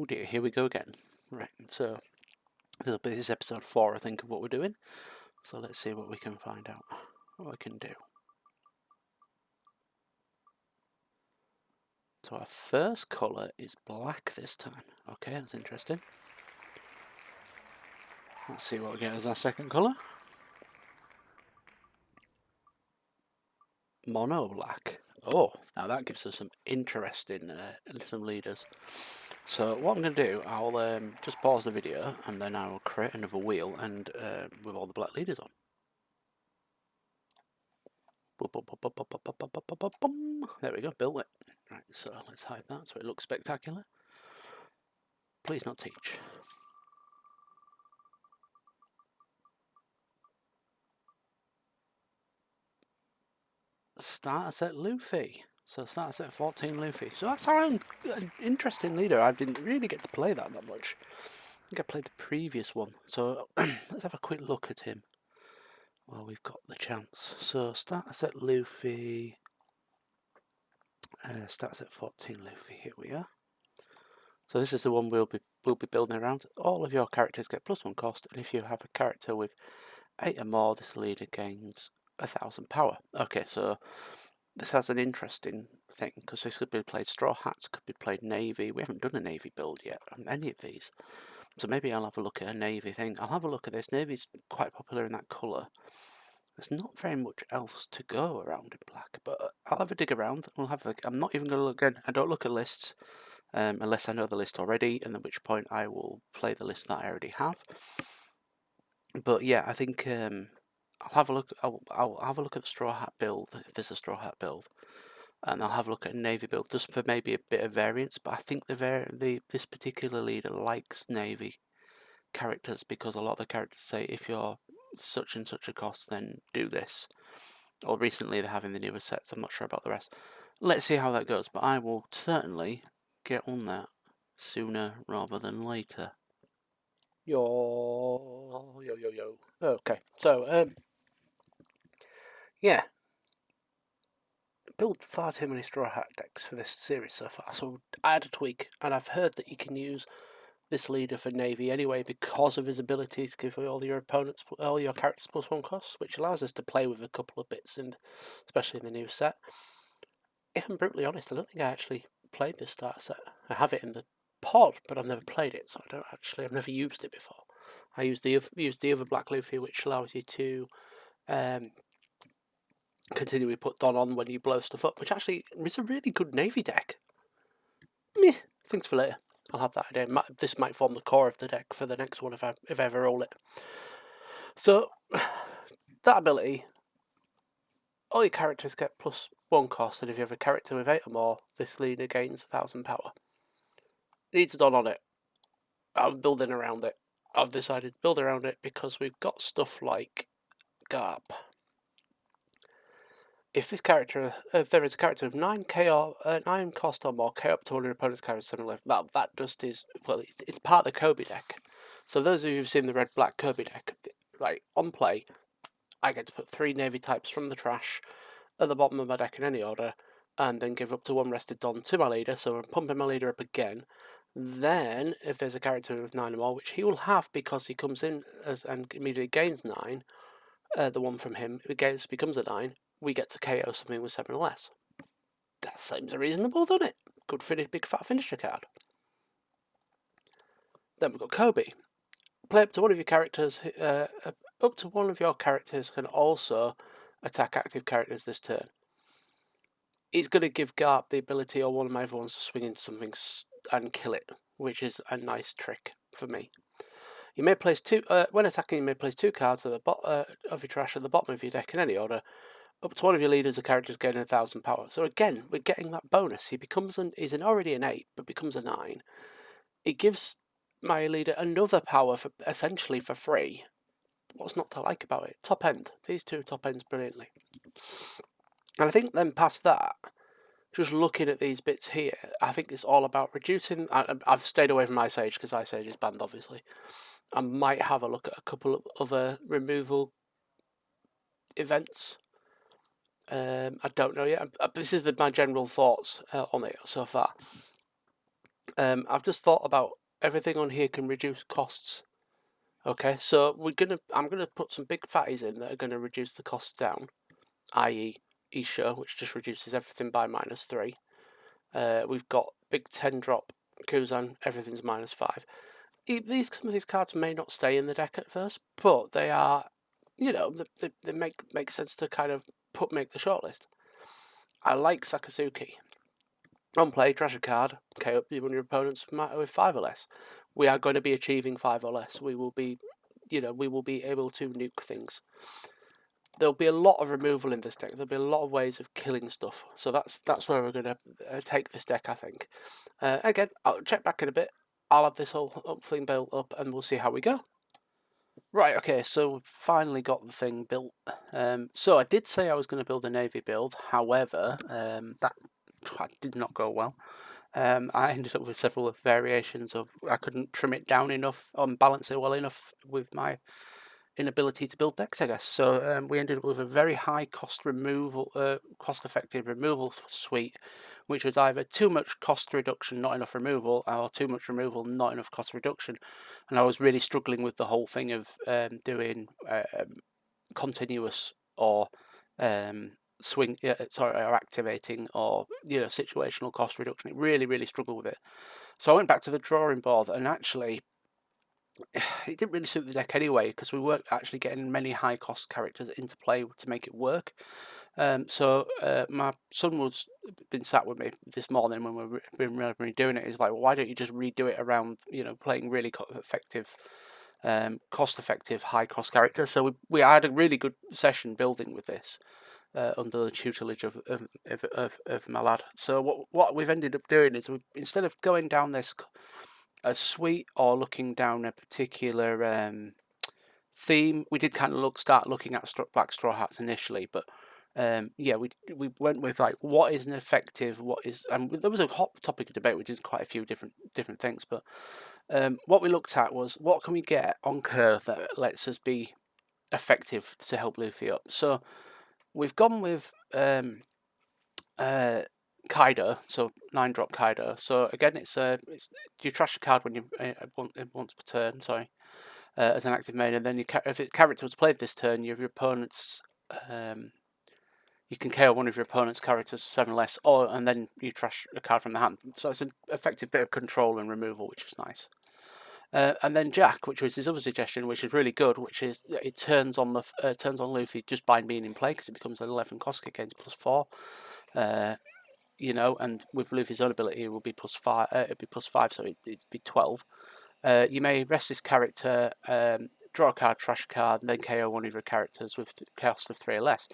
Oh dear, here we go again. Right, so this is episode 4, I think, of what we're doing. So let's see what we can find out, what we can do. So our first colour is black this time. Okay, that's interesting. Let's see what we get as our second colour. Mono black. Oh, now that gives us some interesting some leaders. So what I'm going to do, I'll just pause the video and then I will create another wheel and with all the black leaders on. There we go, built it. Right, so let's hide that so it looks spectacular. Please not teach. Starter set Luffy. So starter set 14 Luffy. So that's an interesting leader. I didn't really get to play that much. I think I played the previous one. So let's have a quick look at him while we've got the chance. So starter set Luffy. Starter set 14 Luffy. Here we are. So this is the one we'll be building around. All of your characters get +1 cost, and if you have a character with 8 or more, this leader gains 1,000 power. Okay, so this has an interesting thing, because this could be played Straw Hats, could be played Navy. We haven't done a Navy build yet on any of these. So maybe I'll have a look at a Navy thing. I'll have a look at this. Navy's quite popular in that colour. There's not very much else to go around in black, but I'll have a dig around. I'm not even going to look again. I don't look at lists. Unless I know the list already, and at which point I will play the list that I already have. But yeah, I think I'll have a look. I'll have a look at the Straw Hat build if there's a Straw Hat build, and I'll have a look at a Navy build just for maybe a bit of variance. But I think this particular leader likes Navy characters because a lot of the characters say if you're such and such a cost, then do this. Or recently they're having the newer sets. I'm not sure about the rest. Let's see how that goes. But I will certainly get on that sooner rather than later. Yo. Okay, so yeah, built far too many Straw Hat decks for this series so far. So I had a tweak, and I've heard that you can use this leader for Navy anyway because of his abilities to give all your characters +1 cost, which allows us to play with a couple of bits, and especially in the new set. If I'm brutally honest, I don't think I actually played this starter set. I have it in the pod, but I've never played it, so I've never used it before. I used the other Black Luffy, which allows you to continually put Don on when you blow stuff up, which actually is a really good Navy deck. Meh, things for later. I'll have that idea. This might form the core of the deck for the next one if I ever roll it. So that ability, all your characters get +1 cost, and if you have a character with 8 or more, this leader gains 1,000 power. Needs a Don on it. I'm building around it. I've decided to build around it because we've got stuff like Garp. If there is a character of 9 cost or more, KO up to one of your opponent's characters suddenly left. Well, that just is, well, it's part of the Kobe deck. So those of you who've seen the red-black Kobe deck, like, on play, I get to put 3 Navy types from the trash at the bottom of my deck in any order, and then give up to 1 rested Don to my leader, so I'm pumping my leader up again. Then, if there's a character with 9 or more, which he will have because he comes in and immediately gains 9, the one from him becomes a 9, we get to KO something with 7 or less. That seems reasonable, doesn't it? Good finish, big fat finisher card. Then we've got Kobe. Play up to one of your characters. Up to one of your characters can also attack active characters this turn. It's going to give Garp the ability, or one of my other ones, to swing into something and kill it, which is a nice trick for me. You may place 2 when attacking. You may place 2 cards at the bottom of your trash at the bottom of your deck in any order. Up to one of your leaders or characters gaining 1,000 power. So again, we're getting that bonus. He's already an 8, but becomes a 9. It gives my leader another power essentially for free. What's not to like about it? Top end. These 2 top ends brilliantly. And I think then past that, just looking at these bits here, I think it's all about reducing. I've stayed away from Ice Age because Ice Age is banned, obviously. I might have a look at a couple of other removal events. I don't know yet. This is my general thoughts on it so far. I've just thought about everything on here can reduce costs. Okay, so I'm gonna put some big fatties in that are gonna reduce the costs down, i.e. Isha, which just reduces everything by -3. We've got big 10 drop Kuzan, everything's -5. Some of these cards may not stay in the deck at first, but they are, they make sense to kind of make the shortlist. I like Sakazuki. On play, trash a card, KO up one of your opponents with 5 or less. We are going to be achieving 5 or less. We will be, we will be able to nuke things. There'll be a lot of removal in this deck. There'll be a lot of ways of killing stuff. So that's where we're going to take this deck, I think. Again, I'll check back in a bit. I'll have this whole thing built up, and we'll see how we go. Right, okay, so we've finally got the thing built. So I did say I was going to build a navy build. However, that did not go well. I ended up with several variations of I couldn't trim it down enough, balance it well enough with my inability to build decks, I guess. So we ended up with a very high cost effective removal suite, which was either too much cost reduction, not enough removal, or too much removal, not enough cost reduction. And I was really struggling with the whole thing of doing continuous or or activating or situational cost reduction. It really struggled with it. So I went back to the drawing board, and actually it didn't really suit the deck anyway, because we weren't actually getting many high cost characters into play to make it work. So my son was been sat with me this morning when we've been redoing it. He's like, well, why don't you just redo it around playing really effective, cost-effective, high-cost characters? So we had a really good session building with this under the tutelage of my lad. So what we've ended up doing is instead of going down this a suite or looking down a particular theme, we did kind of start looking at Black Straw Hats initially, but we went with like what is an effective, and there was a hot topic of debate. We did quite a few different things, but what we looked at was what can we get on curve that lets us be effective to help Luffy up. So we've gone with Kaido, so 9-drop Kaido. So again, it's you trash a card when you once per turn. Sorry. As an active main, and then if the character was played this turn, your opponent's you can KO one of your opponent's characters 7 less, and then you trash a card from the hand. So it's an effective bit of control and removal, which is nice. And then Jack, which was his other suggestion, which is really good, which is it turns on Luffy just by being in play, because it becomes an 11 cost against +4. And with Luffy's own ability, it will be +5. It'd be +5, so it'd be 12. You may rest this character, draw a card, trash a card, and then KO one of your characters with a cost of 3 or less.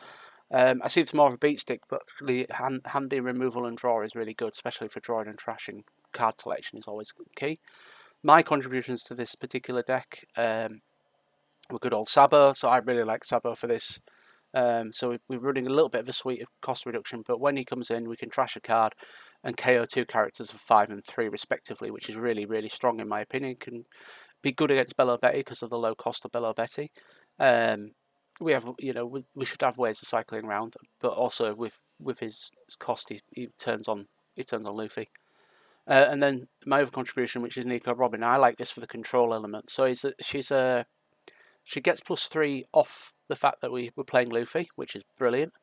I see it's more of a beat stick, but the handy removal and draw is really good, especially for drawing and trashing. Card selection is always key. My contributions to this particular deck were good old Sabo, so I really like Sabo for this. So we're running a little bit of a suite of cost reduction, but when he comes in, we can trash a card and KO 2 characters of 5 and 3 respectively, which is really strong in my opinion. It can be good against Bello Betty because of the low cost of Bello Betty. We have, we should have ways of cycling around, but also with his cost, he turns on Luffy. And then my other contribution, which is Nico Robin. I like this for the control element. So she gets +3 off the fact that we're playing Luffy, which is brilliant.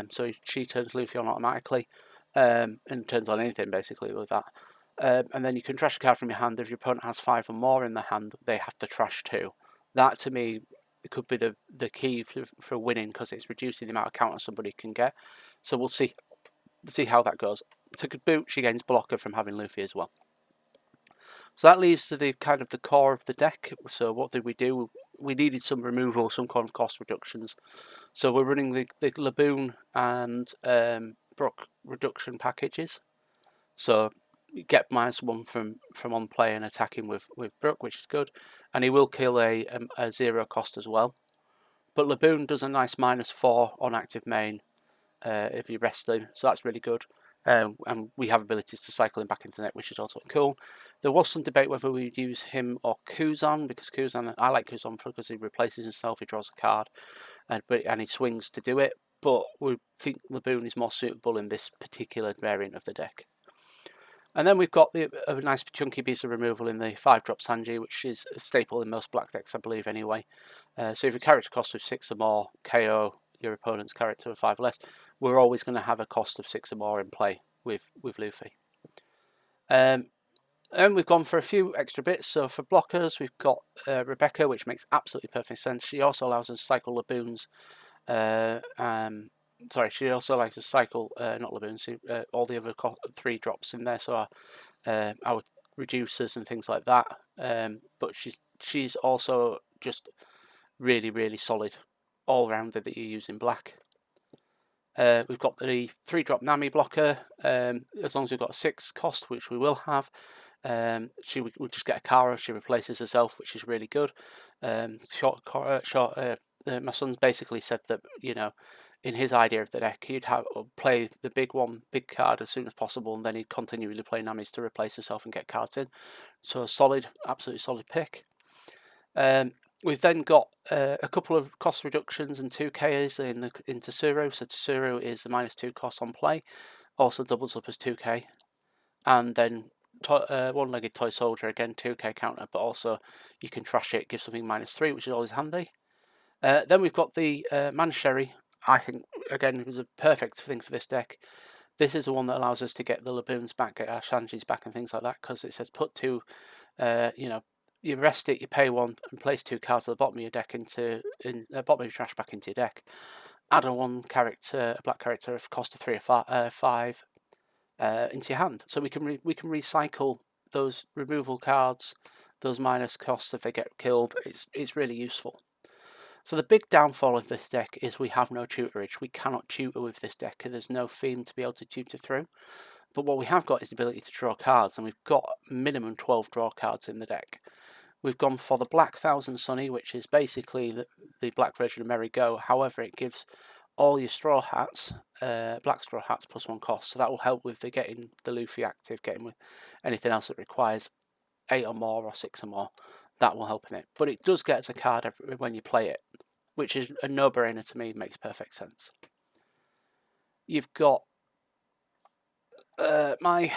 So she turns Luffy on automatically, and turns on anything basically with that. And then you can trash a card from your hand. If your opponent has 5 or more in the hand, they have to trash 2. That to me could be the key for winning, because it's reducing the amount of counter somebody can get. So we'll see how that goes. To boot, she gains blocker from having Luffy as well. So that leaves to the kind of the core of the deck. So what did we do? We needed some removal, some kind of cost reductions. So we're running the Laboon and Brookx reduction packages. So you get -1 from on play and attacking with Brookx, which is good. And he will kill a 0 cost as well. But Laboon does a nice -4 on active main if you rest him. So that's really good. And we have abilities to cycle him back into the net, which is also cool. There was some debate whether we'd use him or Kuzan, because I like Kuzan because he replaces himself, he draws a card, and he swings to do it. But we think Laboon is more suitable in this particular variant of the deck. And then we've got a nice chunky piece of removal in the 5-drop Sanji, which is a staple in most black decks, I believe, anyway. So if your character costs with 6 or more, KO your opponent's character with 5 or less, we're always going to have a cost of 6 or more in play with Luffy. And we've gone for a few extra bits. So for blockers, we've got Rebecca, which makes absolutely perfect sense. She also allows us to cycle Laboons. She also allows us to cycle, not Laboons, all the other 3 drops in there. So our reducers and things like that. But she's also just really, really solid all-rounder that you use in black. We've got the 3-drop Nami blocker. As long as we've got a 6 cost, which we will have, we'll just get a Kara. She replaces herself, which is really good. My son's basically said that, you know, in his idea of the deck, he'd play the big card as soon as possible, and then he'd continually play Nami's to replace herself and get cards in. So a solid, absolutely solid pick. We've then got a couple of cost reductions and 2Ks into Tsuru. So Tsuru is a -2 cost on play, also doubles up as 2K, and then one-legged toy soldier, again 2K counter, but also you can trash it, give something -3, which is always handy. Then we've got the Mansherry. I think again it was a perfect thing for this deck. This is the one that allows us to get the Laboons back, get our Sanjis back, and things like that, because it says put 2, you rest it, you pay 1, and place 2 cards at the bottom of your deck bottom of your trash back into your deck. Add a black character of cost of 3 or 5 into your hand. So we can recycle those removal cards, those minus costs if they get killed. It's really useful. So the big downfall of this deck is we have no tutorage. We cannot tutor with this deck. There's no theme to be able to tutor through. But what we have got is the ability to draw cards, and we've got minimum 12 draw cards in the deck. We've gone for the Black 1000 Sunny, which is basically the black version of Merry Go. However, it gives all your straw hats, black straw hats, +1 cost. So that will help with getting the Luffy active, getting with anything else that requires 8 or more or 6 or more. That will help in it. But it does get as a card when you play it, which is a no-brainer to me, makes perfect sense. You've got I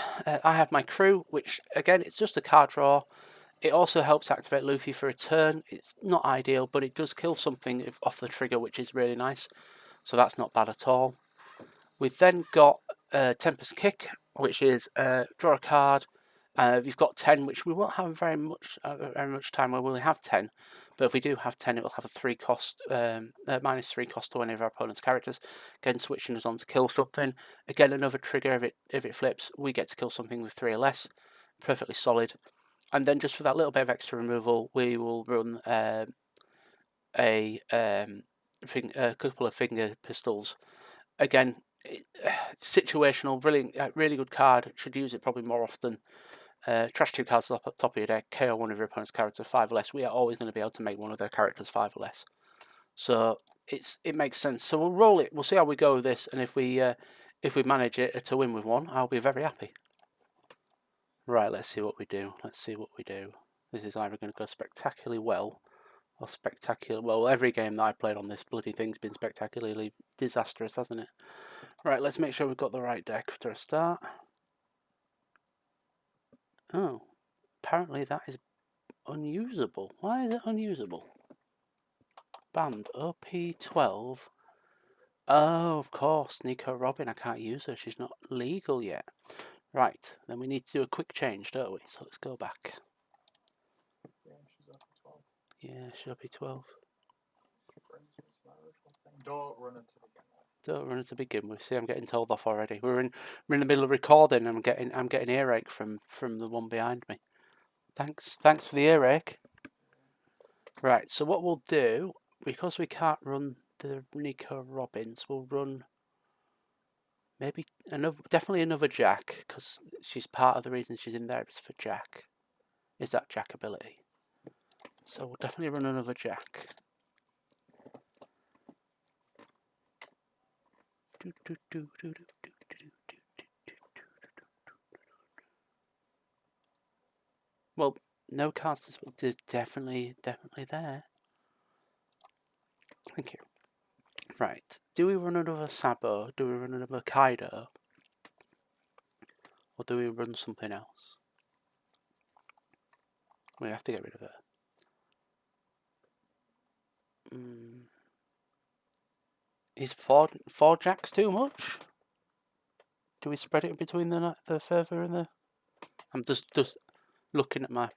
have my crew, which again, it's just a card draw. It also helps activate Luffy for a turn. It's not ideal, but it does kill something off the trigger, which is really nice. So that's not bad at all. We've then got Tempest Kick, which is draw a card. You've got 10, which we won't have very much time where we'll have 10. But if we do have 10, it will have a -3 cost to any of our opponent's characters. Again, switching us on to kill something. Again, another trigger if it flips, we get to kill something with 3 or less. Perfectly solid. And then just for that little bit of extra removal, we will run a couple of finger pistols. Again, situational, really good card. Should use it probably more often. Trash 2 cards up at the top of your deck, KO one of your opponent's characters 5 or less. We are always going to be able to make one of their characters 5 or less. So it makes sense. So we'll roll it. We'll see how we go with this, and if we manage it to win with one, I'll be very happy. Right, let's see what we do. This is either going to go spectacularly well or spectacular. Well, every game that I've played on this bloody thing's been spectacularly disastrous, hasn't it? Right, let's make sure we've got the right deck for a start. Oh, apparently that is unusable. Why is it unusable? Banned OP12. Oh, of course, Nico Robin. I can't use her. She's not legal yet. Right, then we need to do a quick change, don't we? So let's go back. Yeah, she's OP12. Don't run it to begin with. See, I'm getting told off already. We're in the middle of recording, and I'm getting earache from the one behind me. Thanks for the earache. Right, so what we'll do, because we can't run the Nico Robins, we'll run maybe definitely another Jack, because she's part of the reason she's in there is for Jack. Is that Jack ability? So we'll definitely run another Jack. Well, no cards. They're definitely there. Thank you. Right. Do we run another Sabo? Do we run another Kaido? Or do we run something else? We have to get rid of it. Is four jacks too much? Do we spread it between the further and the? I'm just looking at my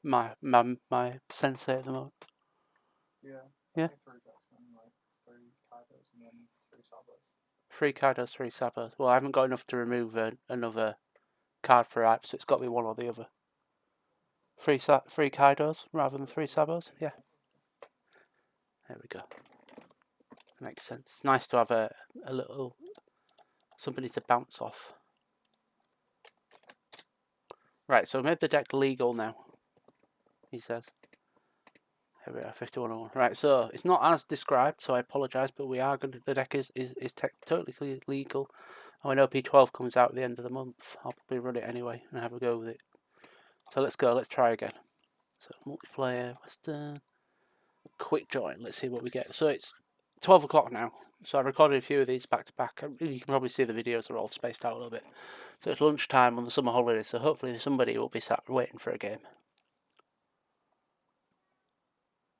sensei at the moment. Yeah. Yeah. 3 jacks and like 3 Kaidos and then 3 Sabos. 3 Kaidos, 3 Sabos. Well, I haven't got enough to remove another card for Ipe, so it's got to be one or the other. 3 Kaidos rather than 3 Sabos. Yeah. There we go. Makes sense. It's nice to have a little somebody to bounce off. Right, so we made the deck legal now, he says. Here we are, 5101. Right, so it's not as described, so I apologise, but we are going to, the deck is totally legal. And when OP12 comes out at the end of the month, I'll probably run it anyway and have a go with it. So let's go, let's try again. So multiplayer, Western, quick join, let's see what we get. So it's 12 o'clock now, so I recorded a few of these back to back. You can probably see the videos are all spaced out a little bit. So it's lunchtime on the summer holidays, so hopefully somebody will be sat waiting for a game.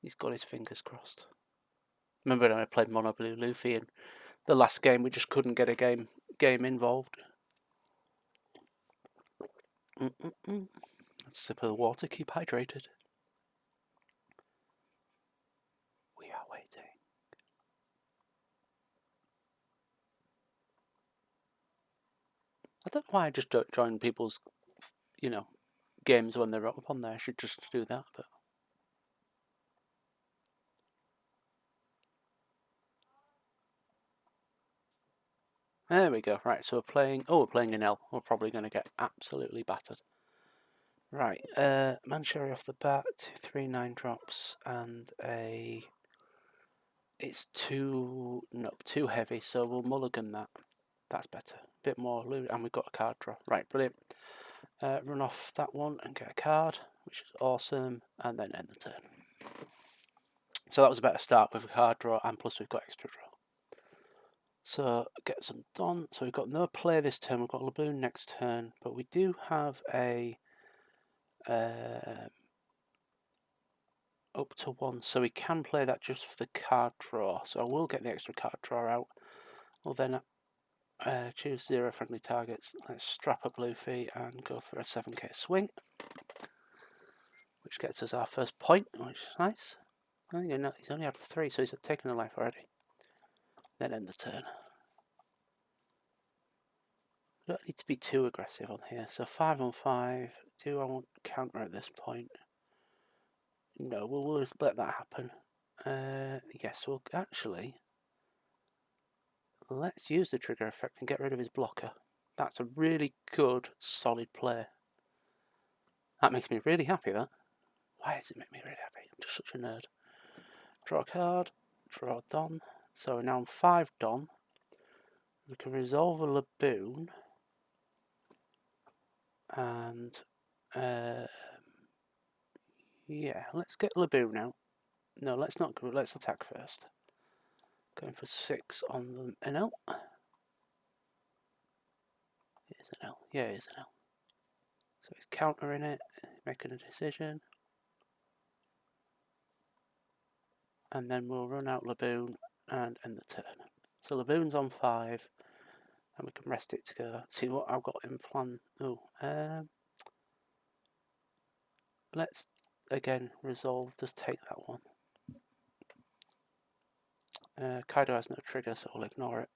He's got his fingers crossed. Remember when I played Mono Blue Luffy and the last game we just couldn't get a game involved. Let's sip of the water, keep hydrated. We are waiting. I don't know why I just don't join people's, games when they're up on there. I should just do that, but. There we go. Right, so we're playing in L. We're probably going to get absolutely battered. Right, Mansherry off the bat, 3 9-drops, and it's too heavy, so we'll mulligan that. That's better. A bit more loot, and we've got a card draw. Right, brilliant. Run off that one and get a card, which is awesome, and then end the turn. So that was a better start with a card draw, and plus we've got extra draw. So get some done. So we've got no play this turn. We've got Laboon next turn, but we do have a up to 1, so we can play that just for the card draw. So I will get the extra card draw out. We'll then choose 0 friendly targets. Let's strap up Luffy and go for a 7k swing, which gets us our first point, which is nice. Oh, yeah, no, he's only had 3, so he's taken a life already. Then end the turn. We don't need to be too aggressive on here. So 5 on 5. Do I want counter at this point? No, we'll just let that happen. Yes, we'll actually. Let's use the trigger effect and get rid of his blocker. That's a really good, solid play. That makes me really happy, that. Why does it make me really happy? I'm just such a nerd. Draw a card. Draw Don. So now I'm 5 Don. We can resolve a Laboon. And yeah, let's get Laboon out. No, let's not go. Let's attack first. Going for 6 on the NL. It is an L. Yeah, it is an L. So he's countering it, making a decision. And then we'll run out Laboon and end the turn. So Laboon's on 5. And we can rest it to go. See what I've got in plan. Oh, let's again resolve. Just take that one. Kaido has no trigger, so we'll ignore it.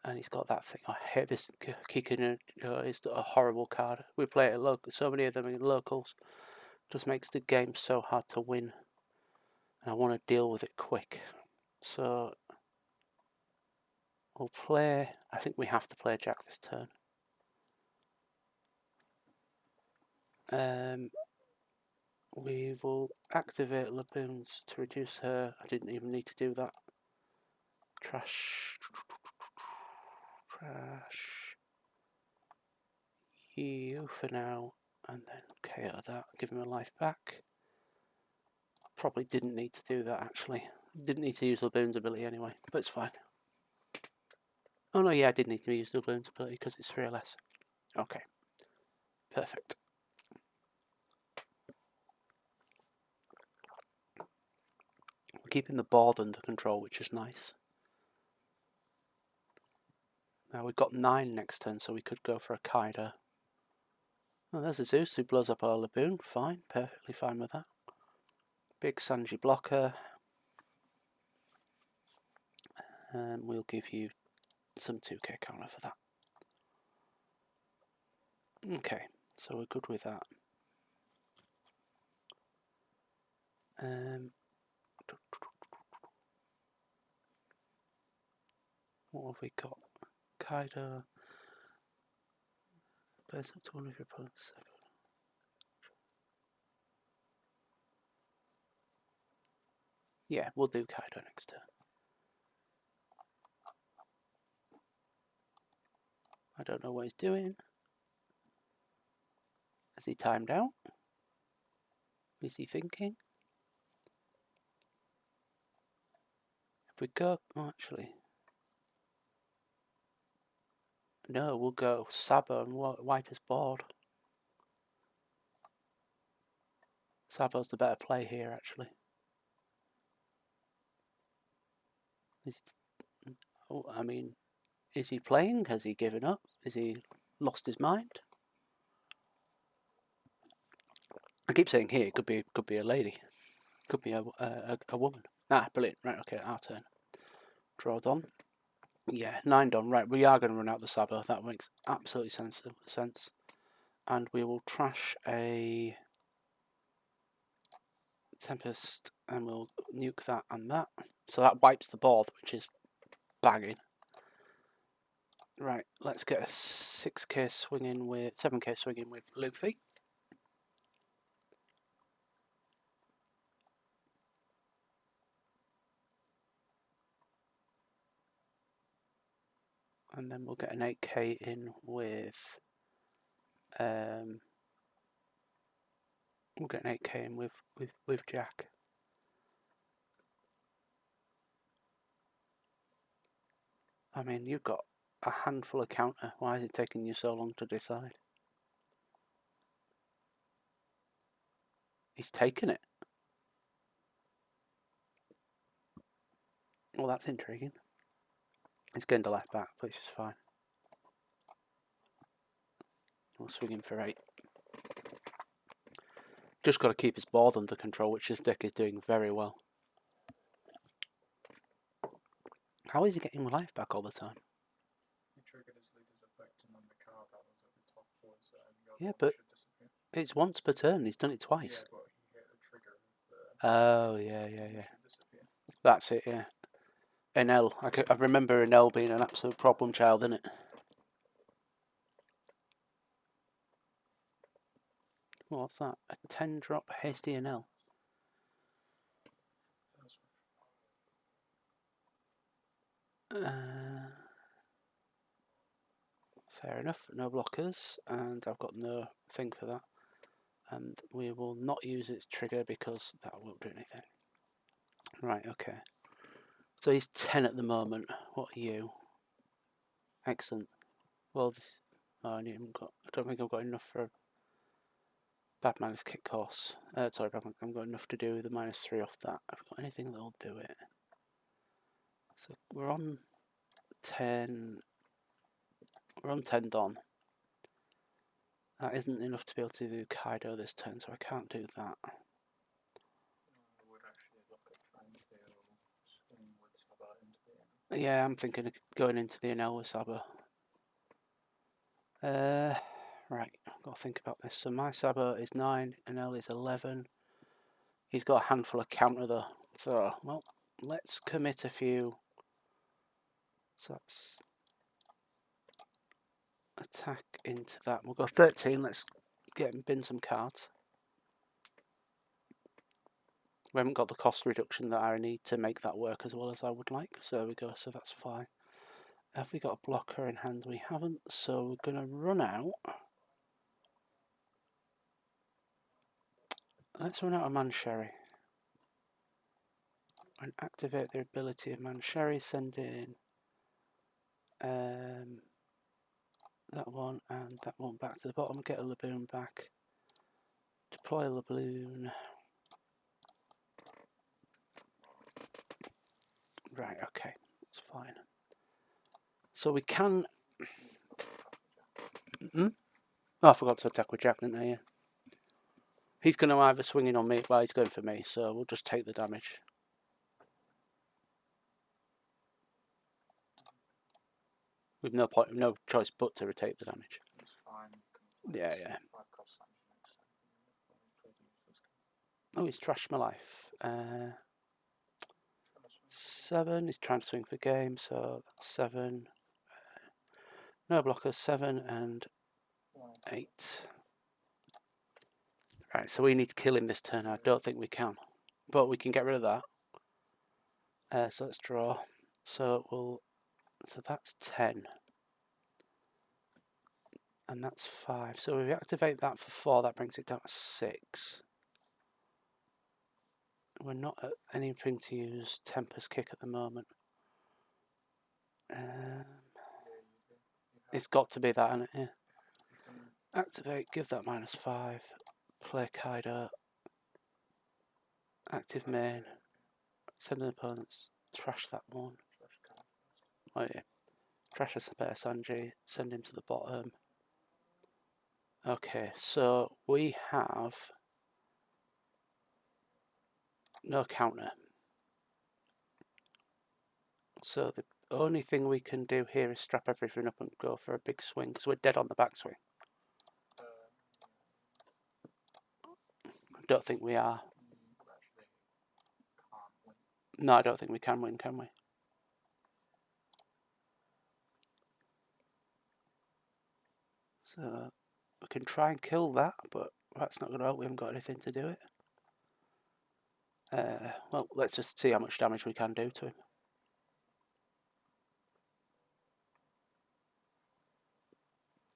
And he's got that thing. I hate this Kikino. It's a horrible card. We play it at so many of them in locals. Just makes the game so hard to win. And I want to deal with it quick. So we'll play. I think we have to play Jack this turn. We will activate Laboons to reduce her. I didn't even need to do that. Trash. You for now, and then KO that. Give him a life back. Probably didn't need to do that actually. Didn't need to use Laboon's ability anyway, but it's fine. Oh no, yeah, I did need to use Laboon's ability because it's 3 less. Okay. Perfect. We're keeping the board under control, which is nice. Now we've got 9 next turn, so we could go for a Kaido. Oh, there's a Zeus who blows up our Laboon. Fine, perfectly fine with that. Big Sanji blocker. And we'll give you some 2k counter for that. Okay, so we're good with that. What have we got? Kaido. Burst up to one of your opponents. Yeah, we'll do Kaido next turn. I don't know what he's doing. Has he timed out? Is he thinking? If we go... Oh, actually... No, we'll go Sabo and wipe his board. Sabo's the better play here, actually. I mean, is he playing? Has he given up? Has he lost his mind? I keep saying here, it could be a lady. Could be a woman. Ah, brilliant. Right, okay, our turn. Draw Don. Yeah, 9 Don. Right, we are going to run out the Sabo. That makes absolutely sense. And we will trash a Tempest, and we'll nuke that and that. So that wipes the board, which is bagging. Right, let's get a 6k swinging with 7k swinging with Luffy. And then we'll get an 8k in with we'll get an 8k in with Jack. I mean, you've got a handful of counter. Why is it taking you so long to decide? He's taken it. Well, that's intriguing. He's getting the left back, which is fine. We'll swing him for 8. Just got to keep his board under control, which his deck is doing very well. How is he getting life back all the time? He triggered his leader's effect, and on the card that was at the top was Yeah, but it's once per turn. He's done it twice. Yeah, but he hit the trigger. Oh, yeah. That's it, yeah. NL. I remember NL being an absolute problem child, innit? What's that? A 10 drop hasty NL. Fair enough, no blockers, and I've got no thing for that. And we will not use its trigger because that won't do anything. Right, okay. So he's 10 at the moment. What are you? Excellent. Well, I don't think I've got enough for bad minus kick course. Sorry, I've got enough to do the -3 off that. I've got anything that'll do it. So we're on 10. We're on 10 Don. That isn't enough to be able to do Kaido this turn, so I can't do that. I would actually look at trying to swing with Sabo into the NL. Yeah, I'm thinking of going into the NL with Sabo. Right, I've got to think about this. So my Sabo is 9, NL is 11. He's got a handful of counter though. So, well, let's commit a few. So that's attack into that. We'll go 13. Let's get and bin some cards. We haven't got the cost reduction that I need to make that work as well as I would like. So there we go. So that's fine. Have we got a blocker in hand? We haven't. So we're going to run out. Let's run out of Mansherry. And activate the ability of Mansherry. Send in that one and that one back to the bottom. Get a Laboon back. Deploy a Laboon. Right, okay, that's fine. So we can... Oh, I forgot to attack with Jack, didn't I? Yeah. He's going to either swing in on me, well, he's going for me, so we'll just take the damage. With no point, no choice but to retake the damage. It's fine. Yeah, yeah. Oh, he's trashed my life. 7, he's trying to swing for game, so that's 7. No blockers, 7 and 8. Right, so we need to kill him this turn. I don't think we can, but we can get rid of that. So let's draw. So that's 10. And that's 5. So if we activate that for 4, that brings it down to 6. We're not at anything to use Tempest Kick at the moment. It's got to be that, isn't it? Yeah. Activate, give that -5. Play Kaido. Active main. Send an opponent's trash that one. Oh yeah. Trash a spare Sanji. Send him to the bottom. Okay, so we have no counter. So the only thing we can do here is strap everything up and go for a big swing, because we're dead on the backswing. I don't think we are. No, I don't think we can win, can we? So we can try and kill that, but that's not going to help. We haven't got anything to do it. Well, let's just see how much damage we can do to him.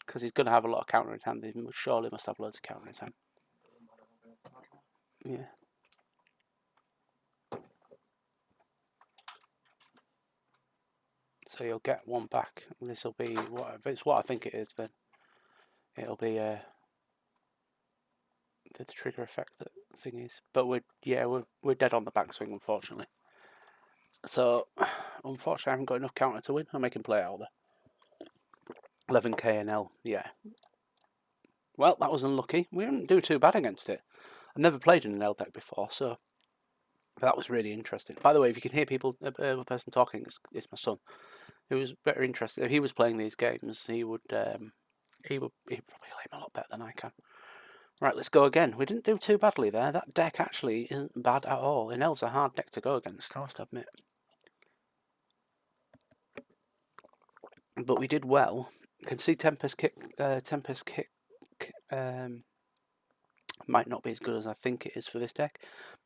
Because he's going to have a lot of counter in his hand. He surely must have loads of counter in his hand. Yeah. So you'll get one back. This will be what if it's what I think it is. Then it'll be the trigger effect that thing is. But we're dead on the backswing, unfortunately. So unfortunately, I haven't got enough counter to win. I'm making play out there. 11k NL, yeah. Well, that was unlucky. We didn't do too bad against it. I've never played in an L deck before, so that was really interesting. By the way, if you can hear people, a person talking, it's my son. He was very interested. If he was playing these games, he would probably play them a lot better than I can. Right, let's go again. We didn't do too badly there. That deck actually isn't bad at all. Enel's a hard deck to go against, I must admit. But we did well. You can see Tempest Kick might not be as good as I think it is for this deck.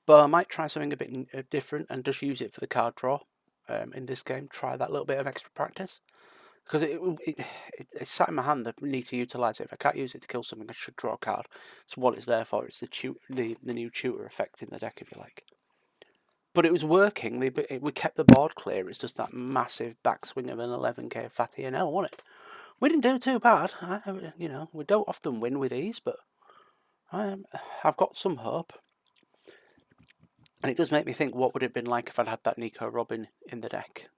But I might try something a bit different and just use it for the card draw in this game. Try that little bit of extra practice. Because it's sat in my hand that I need to utilise it. If I can't use it to kill something, I should draw a card. It's what it's there for. It's the new tutor effect in the deck, if you like. But it was working. We kept the board clear. It's just that massive backswing of an 11k fatty NL, wasn't it? We didn't do too bad. We don't often win with these, but I've got some hope. And it does make me think, what would it have been like if I'd had that Nico Robin in the deck?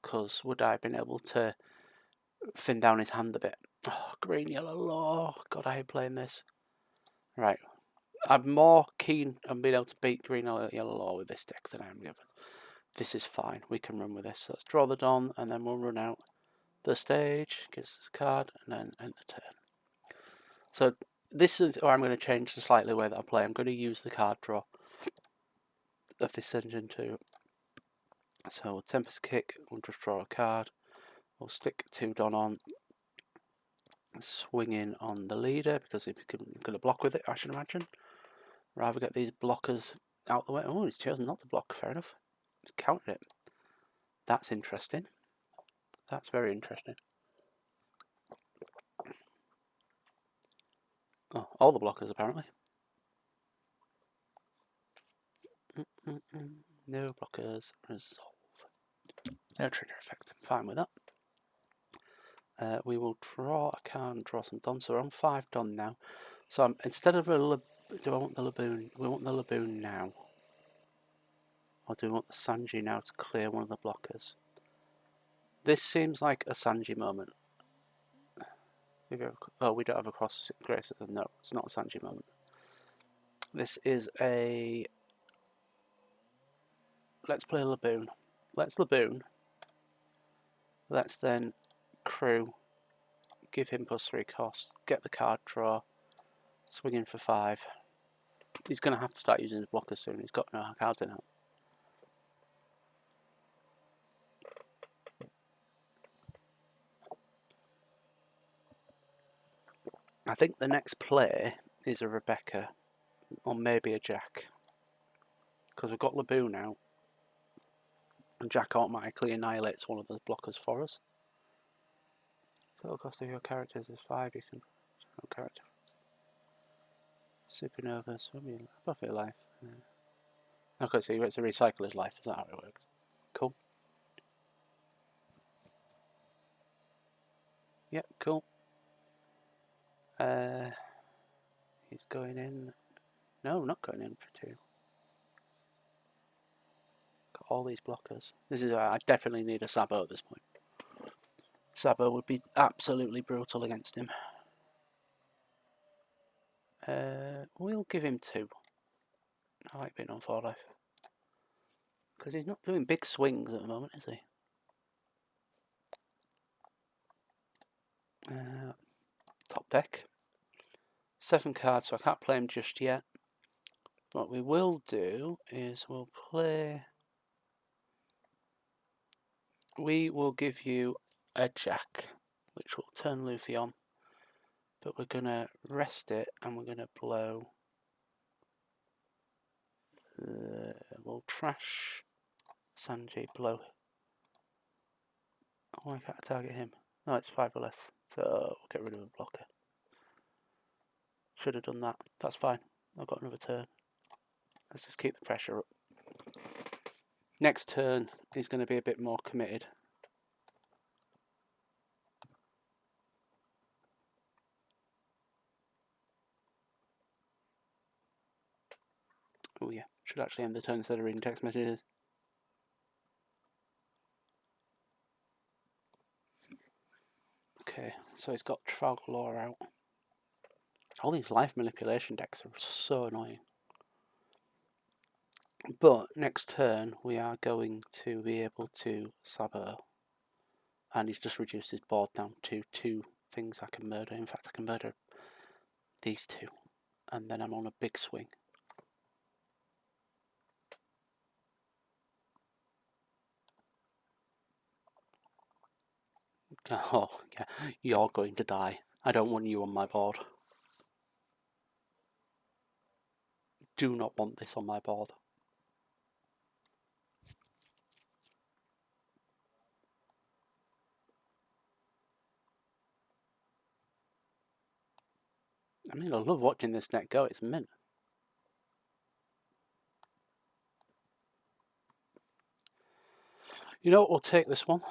Because would I have been able to thin down his hand a bit? Oh, green, yellow, law. God, I hate playing this. Right. I'm more keen on being able to beat green, yellow, law with this deck than I am given. This is fine. We can run with this. So let's draw the Don, and then we'll run out the stage. Gives us a card, and then end the turn. So this is where I'm going to change the slightly way that I play. I'm going to use the card draw of this engine too. So we'll Tempest Kick, we'll just draw a card. We'll stick 2 Don on. Swing in on the leader, because if you're going to block with it, I should imagine. Rather get these blockers out the way. Oh, he's chosen not to block, fair enough. He's countered it. That's interesting. That's very interesting. Oh, all the blockers apparently. No blockers. Resolve. No trigger effect. I'm fine with that. We will draw a card and draw some done. So we're on 5 done now. So instead of do I want the Laboon? We want the Laboon now. Or do we want the Sanji now to clear one of the blockers? This seems like a Sanji moment. Oh, we don't have a cross grace. No, it's not a Sanji moment. This is a... Let's play Laboon. Let's Laboon. Let's then crew. Give him +3 cost. Get the card draw. Swing in for 5. He's going to have to start using his blockers soon. He's got no cards in hand. I think the next play is a Rebecca. Or maybe a Jack. Because we've got Laboon out. And Jack automatically annihilates one of the blockers for us. Total cost of your characters is 5. You can... character. Supernova, swimming, buffet life. Yeah. Okay, so he gets to recycle his life. Is that how it works? Cool. Yep, cool. He's going in. No, not going in for 2. Got all these blockers. This is. I definitely need a Sabo at this point. Sabo would be absolutely brutal against him. We'll give him 2. I like being on 4 life. Because he's not doing big swings at the moment, is he? Top deck. 7 cards, so I can't play him just yet. What we will do is we'll play... We will give you a Jack, which will turn Luffy on. But we're going to rest it and we're going to blow... we'll trash Sanji, blow... Oh, I can't target him. No, it's 5 or less. So we'll get rid of a blocker. Should have done that. That's fine. I've got another turn. Let's just keep the pressure up. Next turn, he's going to be a bit more committed. Oh yeah, should actually end the turn instead of reading text messages. Okay, so he's got Trafalgar Law out. All these life manipulation decks are so annoying. But next turn we are going to be able to Sabo. And he's just reduced his board down to 2 things I can murder. In fact, I can murder these 2. And then I'm on a big swing. Oh, yeah, you're going to die. I don't want you on my board. Do not want this on my board. I mean, I love watching this deck go, it's mint. You know what, we'll take this one.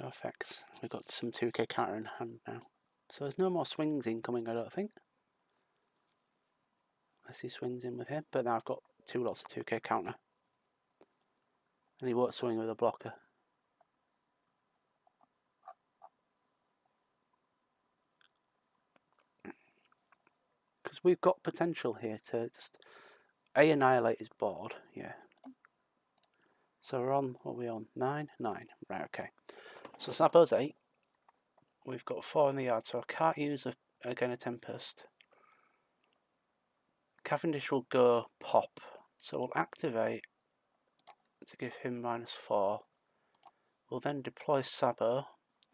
No effects. We've got some 2k counter in hand now. So there's no more swings incoming, I don't think. Unless he swings in with him. But now I've got 2 lots of 2k counter. And he won't swing with a blocker. Because we've got potential here to just annihilate his board. Yeah. So we're on, what are we on? 9? 9. Right, okay. So Sabo's 8. We've got 4 in the yard, so I can't use again a Tempest. Cavendish will go pop. So we'll activate to give him -4. We'll then deploy Sabo,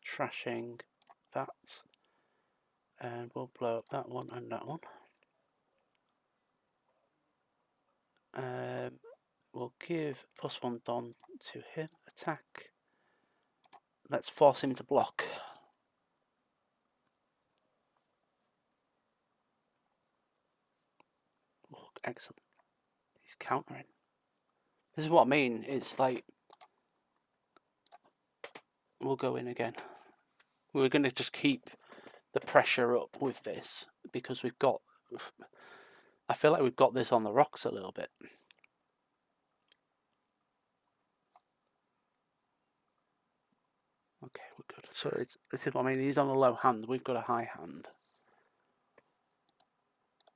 trashing that. And we'll blow up that one and that one. We'll give +1 Don to him. Attack. Let's force him to block. Oh, excellent. He's countering. This is what I mean. It's like... We'll go in again. We're going to just keep the pressure up with this because we've got... I feel like we've got this on the rocks a little bit. Okay, we're good. So this is what I mean. He's on a low hand. We've got a high hand.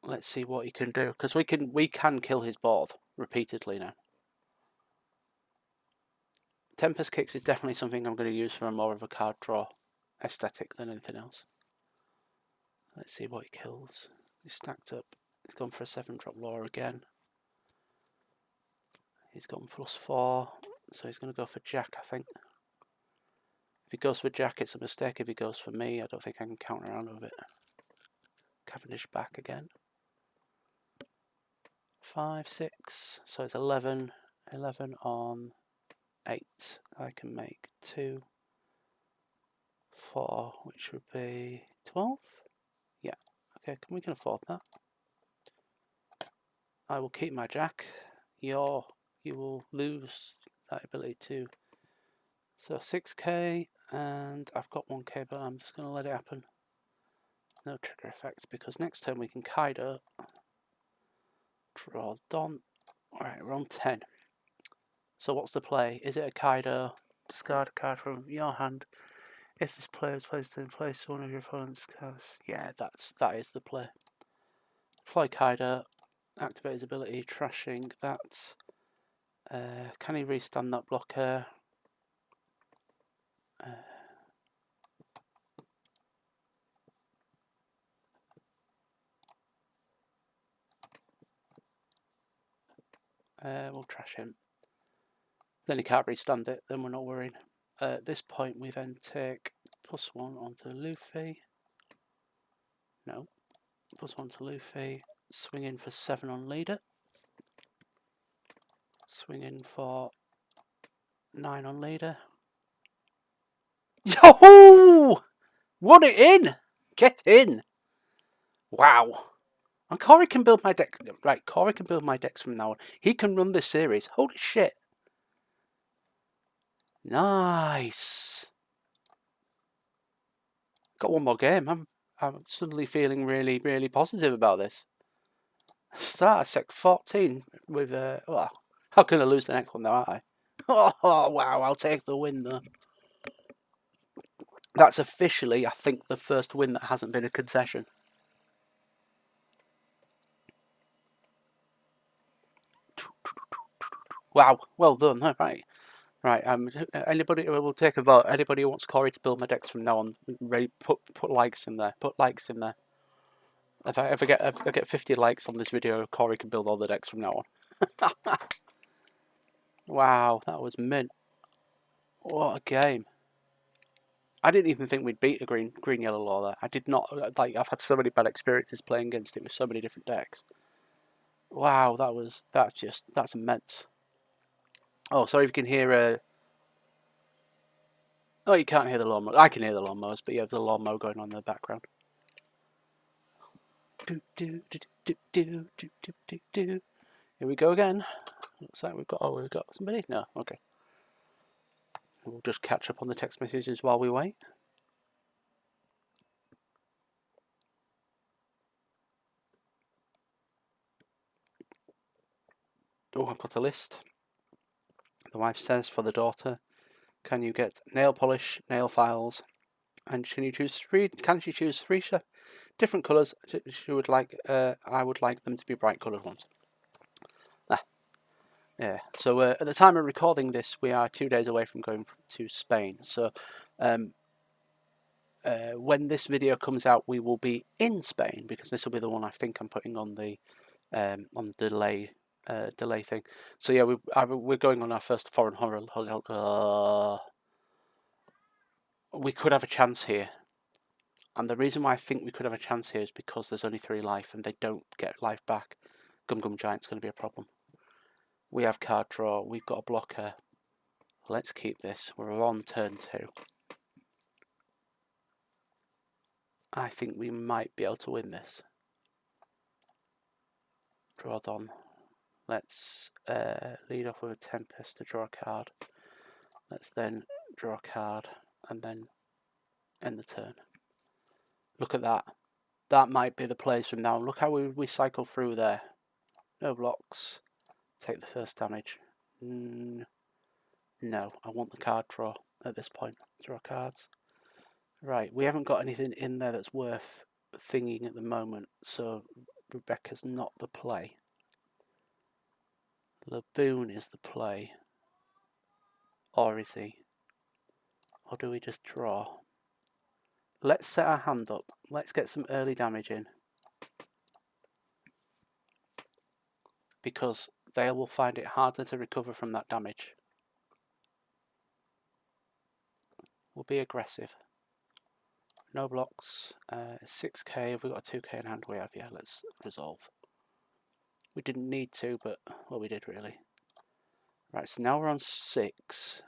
Let's see what he can do, because we can kill his board repeatedly now. Tempest kicks is definitely something I'm going to use for a more of a card draw aesthetic than anything else. Let's see what he kills. He's stacked up. He's gone for a 7-drop law again. He's gone +4, so he's going to go for Jack, I think. If he goes for Jack, it's a mistake. If he goes for me, I don't think I can counter around with it. Cavendish back again. 5, 6, so it's 11. 11 on 8. I can make 2, 4, which would be 12. Yeah, okay, we can afford that. I will keep my Jack. You will lose that ability too. So 6k, and I've got 1k, but I'm just going to let it happen. No trigger effects, because next turn we can Kaido. Draw Don. Alright, we're on 10. So what's the play? Is it a Kaido? Discard a card from your hand. If this player is placed in place, one of your opponent's cards. Yeah, that is the play. Fly Kaido. Activate his ability, trashing that. Can he restand that blocker? We'll trash him. Then he can't restand it, then we're not worried. At this point we then take +1 onto Luffy. No. +1 to Luffy. Swing in for 7 on leader. Swing in for 9 on leader. Yo! Run it in! Get in! Wow. And Corey can build my deck. Right, Corey can build my decks from now on. He can run this series. Holy shit. Nice. Got one more game. I'm suddenly feeling really, really positive about this. Start at Sec 14 with well, how can I lose the next one though, aren't I? Oh wow, I'll take the win though. That's officially, I think, the first win that hasn't been a concession. Wow, well done. Right. Right, anybody who will take a vote. Anybody who wants Corey to build my decks from now on, ready, put likes in there. Put likes in there. If I get 50 likes on this video, Corey can build all the decks from now on. Wow, that was mint. What a game. I didn't even think we'd beat a green yellow law there. I did not. Like, I've had so many bad experiences playing against it with so many different decks. Wow, that's immense. Oh, sorry if you can hear oh, you can't hear the lawnmower. I can hear the lawnmowers, but you have the lawnmower going on in the background. Here we go again. Looks like we've got somebody. No, okay. We'll just catch up on the text messages while we wait. Oh, I've got a list. The wife says for the daughter, can you get nail polish, nail files, and can you choose 3? Can she choose 3 different colours? She would like. I would like them to be bright coloured ones. Yeah. So at the time of recording this, we are 2 days away from going to Spain. So when this video comes out, we will be in Spain, because this will be the one I think I'm putting on the delay thing. So yeah, we're going on our first foreign holiday. We could have a chance here, and the reason why I think we could have a chance here is because there's only 3 life, and they don't get life back. Gum Gum Giant's going to be a problem. We have card draw. We've got a blocker. Let's keep this. We're on turn 2. I think we might be able to win this. Draw on. Let's lead off with a Tempest to draw a card. Let's then draw a card, and then End the turn. Look at that. That might be the place from now. Look how we cycle through there. No blocks. Take the first damage. No, I want the card draw at this point. Draw cards. Right, we haven't got anything in there that's worth thingying at the moment, so Rebecca's not the play. Laboon is the play. Or is he? Or do we just draw? Let's set our hand up. Let's get some early damage in. Because they will find it harder to recover from that damage. We'll be aggressive. No blocks. 6k. Have we got a 2k in hand? We have, yeah. Let's resolve. We didn't need to, but, well, we did really. Right, so now we're on 6.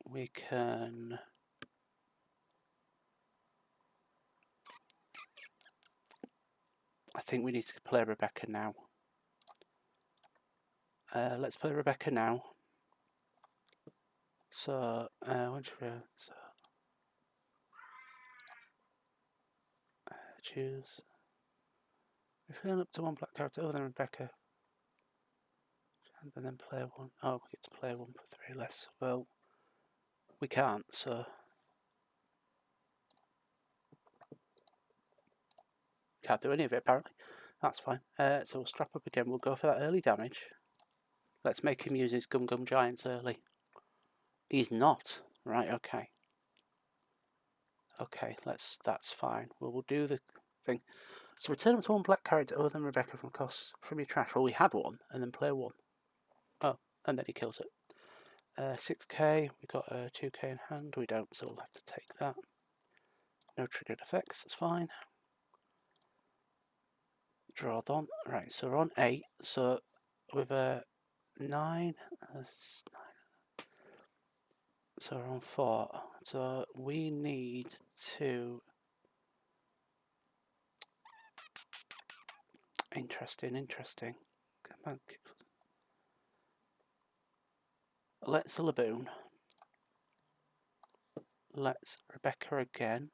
We can... I think we need to play Rebecca now. Let's play Rebecca now. So, choose. We're filling up to one black character other than Rebecca. And then play one. Oh, we get to play one for 3 less. Well, we can't, so... Can't do any of it, apparently. That's fine. So we'll strap up again. We'll go for that early damage. Let's make him use his Gum Gum Giants early. He's not. Right, okay. Okay, that's fine. We'll do the thing. So return up to one black character other than Rebecca from costs from your trash. Well, we had one, and then play one. Oh, and then he kills it. 6k, we got a 2k in hand. We don't, so we'll have to take that. No triggered effects, that's fine. Draw on. Right, so we're on 8. So with a 9, so we're on 4. So we need to... Interesting. Come on. Let's Laboon. Let's Rebecca again.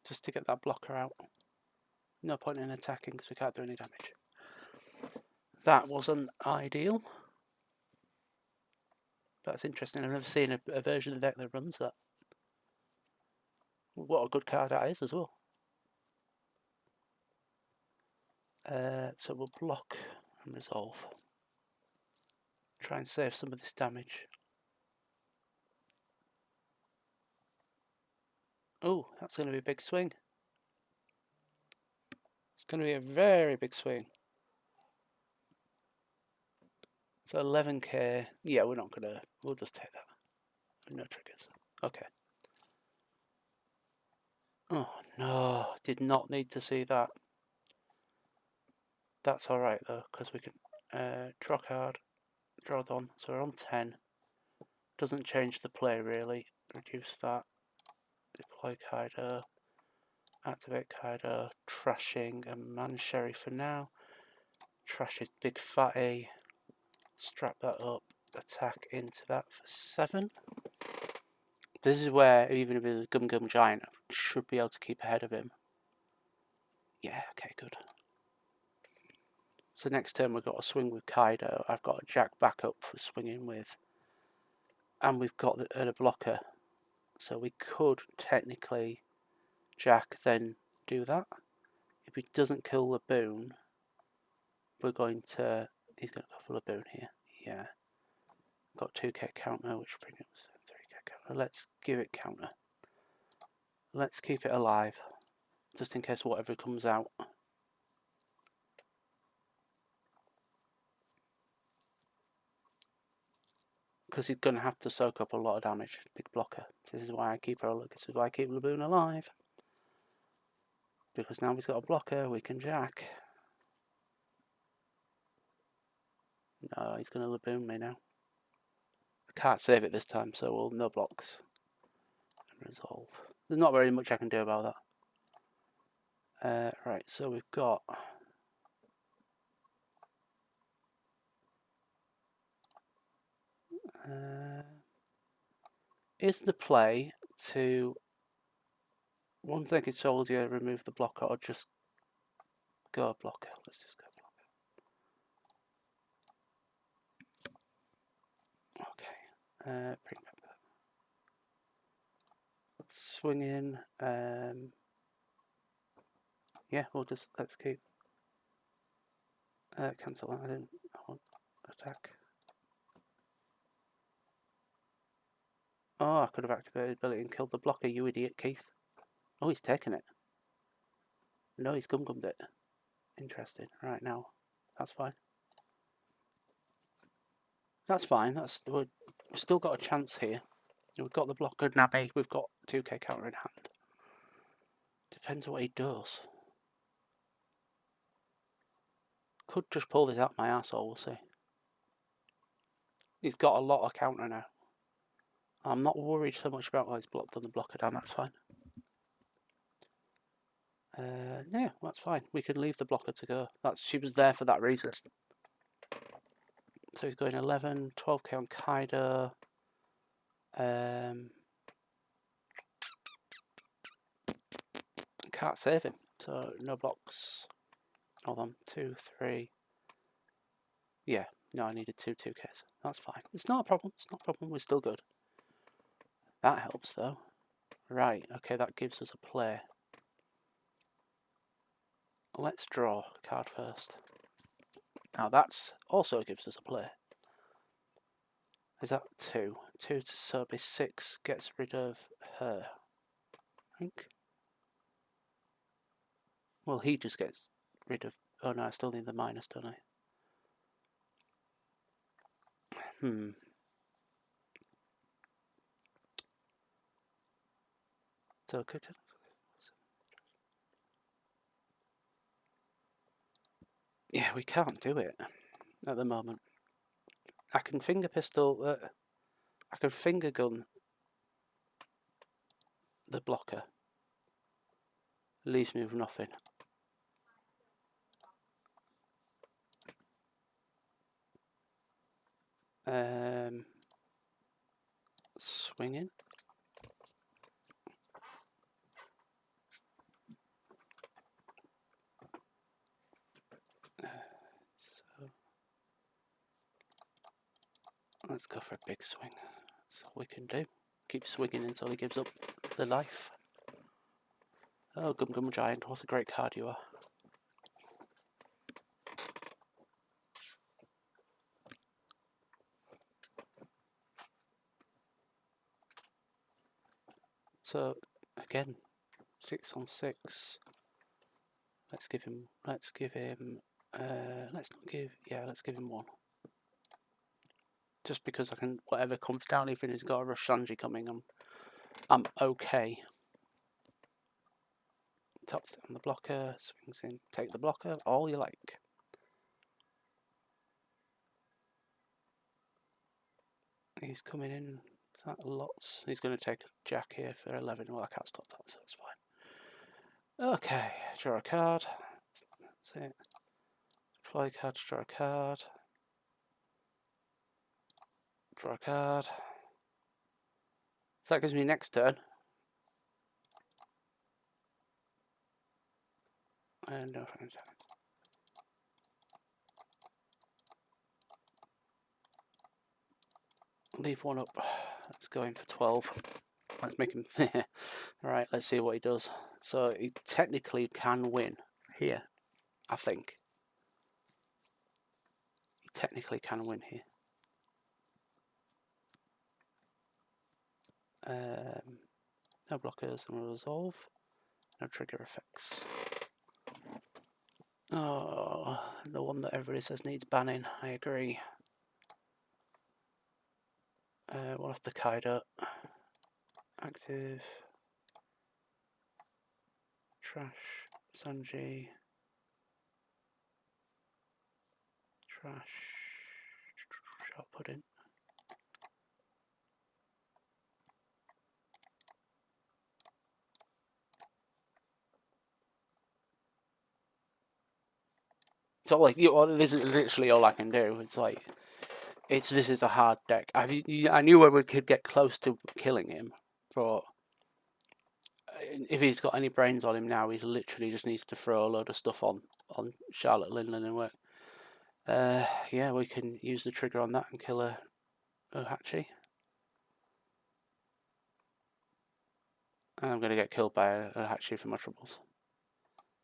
Just to get that blocker out. No point in attacking because we can't do any damage. That wasn't ideal. That's interesting. I've never seen a version of the deck that runs that. What a good card that is as well. So we'll block and resolve. Try and save some of this damage. Oh, that's going to be a big swing. It's going to be a very big swing. So 11k. Yeah, we're not going to... We'll just take that. No triggers. Okay. Oh, no. Did not need to see that. That's alright, though, because we can draw card, draw on. So we're on 10. Doesn't change the play, really. Reduce that. Deploy Kaido. Activate Kaido. Trashing a Mansherry for now. Trash his big fatty. Strap that up. Attack into that for 7. This is where, even if it's a Gum Gum Giant, I should be able to keep ahead of him. Yeah, okay, good. So next turn we've got a swing with Kaido. I've got a Jack backup for swinging with. And we've got a blocker. So we could technically Jack then do that. If he doesn't kill Laboon, we're going to... He's going to go for Laboon here. Yeah. Got 2k counter, which brings up 3k counter. Let's give it counter. Let's keep it alive. Just in case whatever comes out. Because he's going to have to soak up a lot of damage. Big blocker. This is why I keep Laboon alive. Because now he's got a blocker, we can Jack. No, he's going to Laboon me now. I can't save it this time, so we'll no blocks. And resolve. There's not very much I can do about that. Right, so we've got is the play to one-legged soldier, remove the blocker, or just go blocker? Let's just go blocker. Okay. Pre-member. Swing in. Yeah, let's keep. Cancel that. I want attack. Oh, I could have activated ability and killed the blocker, you idiot, Keith. Oh, he's taken it. No, he's gum-gummed it. Interesting. Right, now. That's fine. That's fine. We've still got a chance here. We've got the blocker, Nami. We've got 2k counter in hand. Depends what he does. Could just pull this out my arsehole, we'll see. He's got a lot of counter now. I'm not worried so much about why he's blocked on the blocker down, that's fine. Yeah, that's fine. We can leave the blocker to go. She was there for that reason. So he's going 11, 12k on Kaido. Can't save him, so no blocks. Hold on, 2, 3. Yeah, no, I needed 2Ks. That's fine. It's not a problem. It's not a problem. We're still good. That helps though. Right. Okay, that gives us a play. Let's draw a card first. Now that's also gives us a play. Is that 2? 2 to so be 6 gets rid of her. I think. Well, he just gets rid of. Oh no, I still need the minus, don't I? So yeah, we can't do it at the moment. I can finger pistol. I can finger gun the blocker. Leaves me with nothing. Swinging. So let's go for a big swing. That's all we can do. Keep swinging until he gives up the life. Oh, Gum Gum Giant, what a great card you are. So again, 6 on 6. Let's give him. Let's not give. Yeah, let's give him 1. Just because I can. Whatever comes down, even if he's got a rush Sanji coming, I'm okay. Taps down the blocker, swings in, take the blocker, all you like. He's coming in. Is that lots? He's going to take a jack here for 11. Well, I can't stop that, so it's fine. Okay, draw a card. That's it. Deploy card, draw a card. Draw a card. So that gives me next turn. And no, leave 1 up. Let's go in for 12. Let's make him. Alright, let's see what he does. So he technically can win here, I think. He technically can win here. No blockers and resolve. No trigger effects. Oh, the one that everybody says needs banning. I agree. One off the Kaido. Active. Trash. Sanji. Trash. Shall put in. So like, this is literally all I can do. It's like, this is a hard deck. I knew we could get close to killing him, but if he's got any brains on him now, he literally just needs to throw a load of stuff on Charlotte Linlin and work. Yeah, we can use the trigger on that and kill a Hachi. I'm going to get killed by a Hachi for my troubles.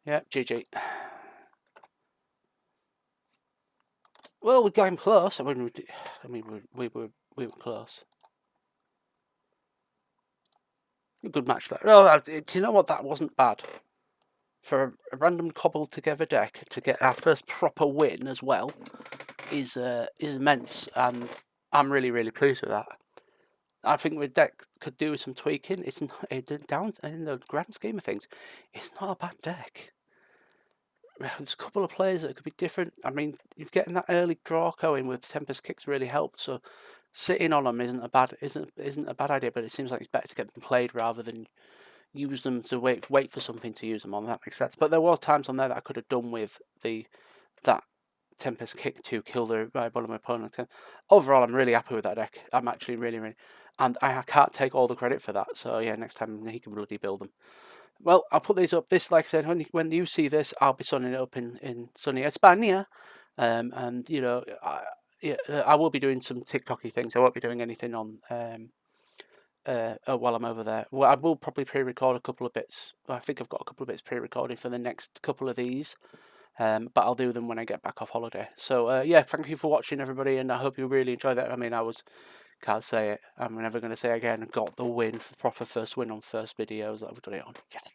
Yep, GG. Well, we got him close. I mean, we were close. A good match there. Oh, do you know what? That wasn't bad. For a random cobbled together deck to get our first proper win as well is immense, and I'm really pleased with that. I think the deck could do with some tweaking. It's not down in the grand scheme of things. It's not a bad deck. There's a couple of players that could be different. I mean, you're getting that early draw going with Tempest kicks really helped. So sitting on them isn't a bad idea. But it seems like it's better to get them played rather than use them to wait for something to use them on. That makes sense. But there was times on there that I could have done with that Tempest kick to kill one of my opponents. Overall, I'm really happy with that deck. I'm actually really, and I can't take all the credit for that. So yeah, next time he can bloody build them. Well, I'll put these up. This, like I said, when you see this, I'll be sunning it up in sunny España, and you know, I will be doing some TikToky things. I won't be doing anything on while I'm over there. Well, I will probably pre-record a couple of bits. I think I've got a couple of bits pre-recorded for the next couple of these, but I'll do them when I get back off holiday. So yeah, thank you for watching, everybody, and I hope you really enjoyed that. I mean, can't say it. I'm never going to say again. Got the win, proper first win on first videos that I've got it on. Yes.